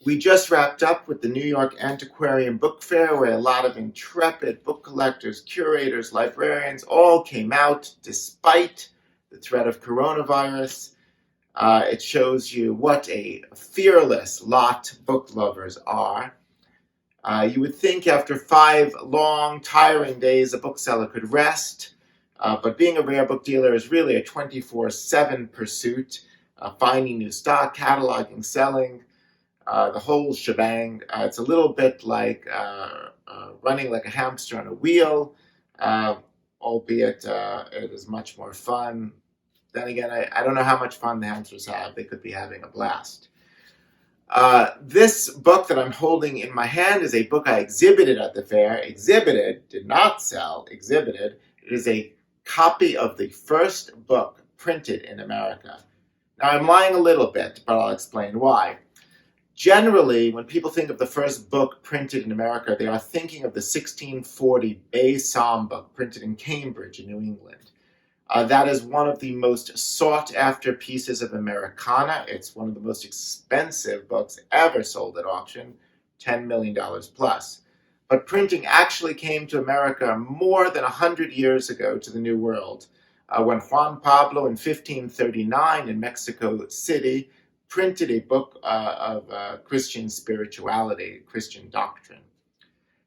We just wrapped up with the New York Antiquarian Book Fair, where a lot of intrepid book collectors, curators, librarians all came out despite the threat of coronavirus. It shows you what a fearless lot book lovers are. You would think after 5 long, tiring days, a bookseller could rest, but being a rare book dealer is really a 24/7 pursuit, finding new stock, cataloging, selling, the whole shebang. It's a little bit like running like a hamster on a wheel, albeit it is much more fun. Then again, I don't know how much fun the hamsters have. They could be having a blast. This book that I'm holding in my hand is a book I exhibited at the fair. Exhibited, did not sell, exhibited. It is a copy of the first book printed in America. Now, I'm lying a little bit, but I'll explain why. Generally, when people think of the first book printed in America, they are thinking of the 1640 Bay Psalm book printed in Cambridge in New England. That is one of the most sought-after pieces of Americana. It's one of the most expensive books ever sold at auction, $10 million plus. But printing actually came to America more than 100 years ago to the New World, when Juan Pablo in 1539 in Mexico City printed a book of Christian spirituality, Christian doctrine.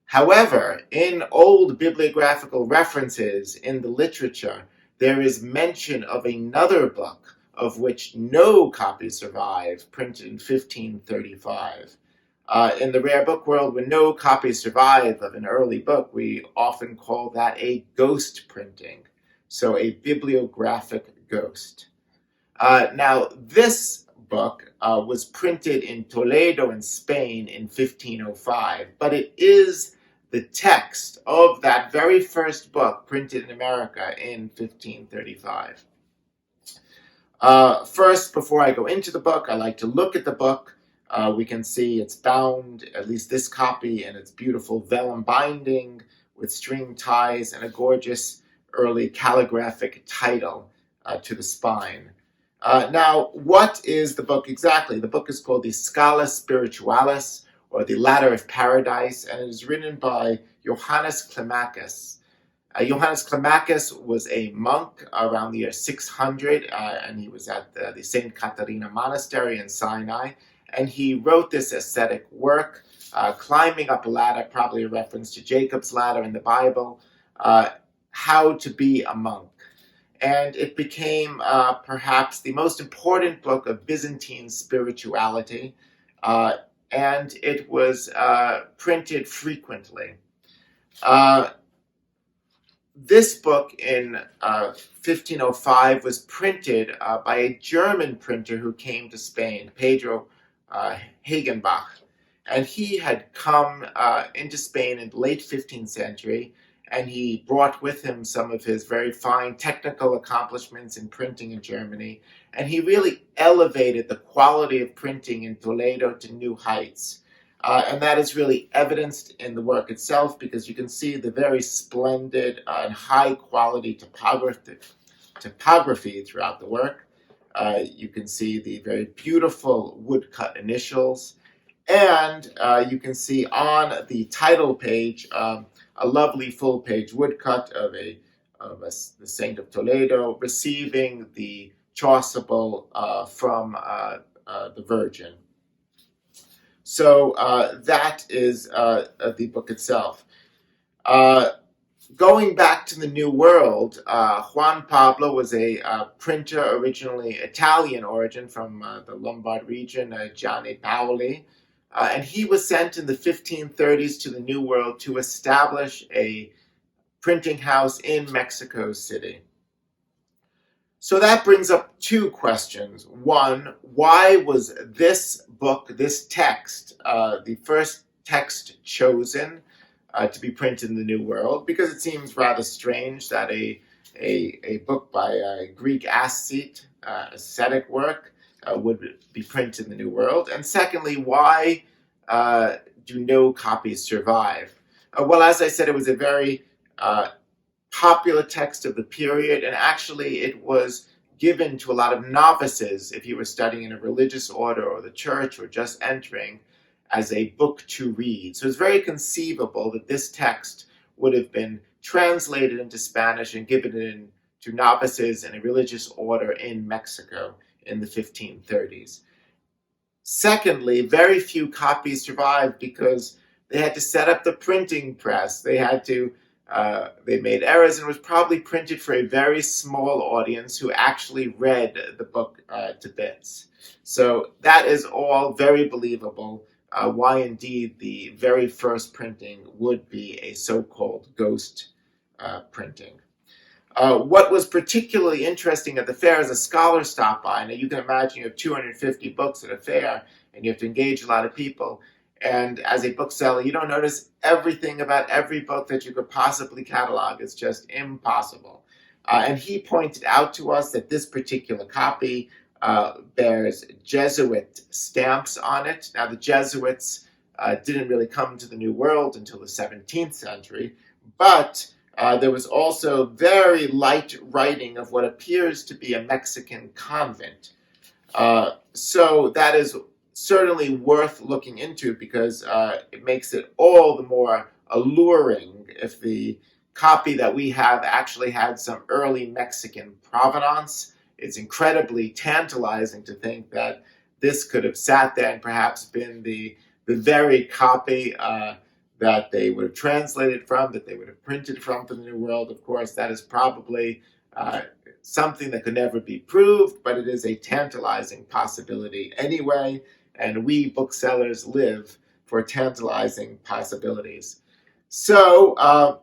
However, in old bibliographical references in the literature, there is mention of another book of which no copies survive, printed in 1535. In the rare book world, when no copies survive of an early book, we often call that a ghost printing, so a bibliographic ghost. Now, this book was printed in Toledo in Spain in 1505, but it is the text of that very first book printed in America in 1535. First, before I go into the book, I like to look at the book. We can see it's bound, at least this copy, in its beautiful vellum binding with string ties and a gorgeous early calligraphic title to the spine. Now, what is the book exactly? The book is called the Scala Spiritualis, or the Ladder of Paradise, and it is written by Johannes Climacus. Johannes Climacus was a monk around the year 600, and he was at the St. Caterina Monastery in Sinai, and he wrote this ascetic work, climbing up a ladder, probably a reference to Jacob's ladder in the Bible, how to be a monk. And it became perhaps the most important book of Byzantine spirituality, and it was printed frequently. This book in 1505 was printed by a German printer who came to Spain, Pedro Hagenbach, and he had come into Spain in the late 15th century, and he brought with him some of his very fine technical accomplishments in printing in Germany, and he really elevated the quality of printing in Toledo to new heights. And that is really evidenced in the work itself, because you can see the very splendid and high-quality typography throughout the work. You can see the very beautiful woodcut initials, and you can see on the title page a lovely full-page woodcut of the Saint of Toledo receiving the chasuble from the Virgin. So that is the book itself. Going back to the New World, Juan Pablo was a printer, originally Italian origin, from the Lombard region, Gianni Paoli. And he was sent in the 1530s to the New World to establish a printing house in Mexico City. So that brings up two questions. One, why was this book, this text, the first text chosen to be printed in the New World? Because it seems rather strange that a book by a Greek ascete, ascetic work, would be printed in the New World. And secondly, why do no copies survive? Well, as I said, it was a very popular text of the period, and actually it was given to a lot of novices if you were studying in a religious order or the church or just entering. as a book to read. So it's very conceivable that this text would have been translated into Spanish and given in to novices in a religious order in Mexico in the 1530s. Secondly, very few copies survived because they had to set up the printing press. They made errors, and it was probably printed for a very small audience who actually read the book to bits. So that is all very believable. Why indeed the very first printing would be a so-called ghost printing. What was particularly interesting at the fair is a scholar stopped by. Now you can imagine you have 250 books at a fair and you have to engage a lot of people. And as a bookseller, you don't notice everything about every book that you could possibly catalog. It's just impossible. And he pointed out to us that this particular copy bears Jesuit stamps on it. Now the Jesuits didn't really come to the New World until the 17th century, but there was also very light writing of what appears to be a Mexican convent. So that is certainly worth looking into because it makes it all the more alluring if the copy that we have actually had some early Mexican provenance. It's incredibly tantalizing to think that this could have sat there and perhaps been the very copy that they would have translated from, that they would have printed from for the New World. Of course, that is probably something that could never be proved, but it is a tantalizing possibility anyway, and we booksellers live for tantalizing possibilities. So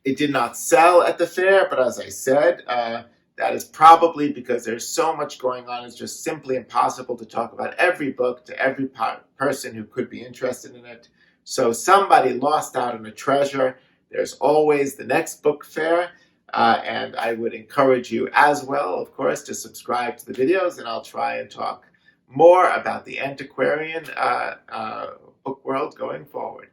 it did not sell at the fair, but as I said, that is probably because there's so much going on. It's just simply impossible to talk about every book to every person who could be interested in it. So somebody lost out on a treasure. There's always the next book fair, and I would encourage you as well, of course, to subscribe to the videos, and I'll try and talk more about the antiquarian book world going forward.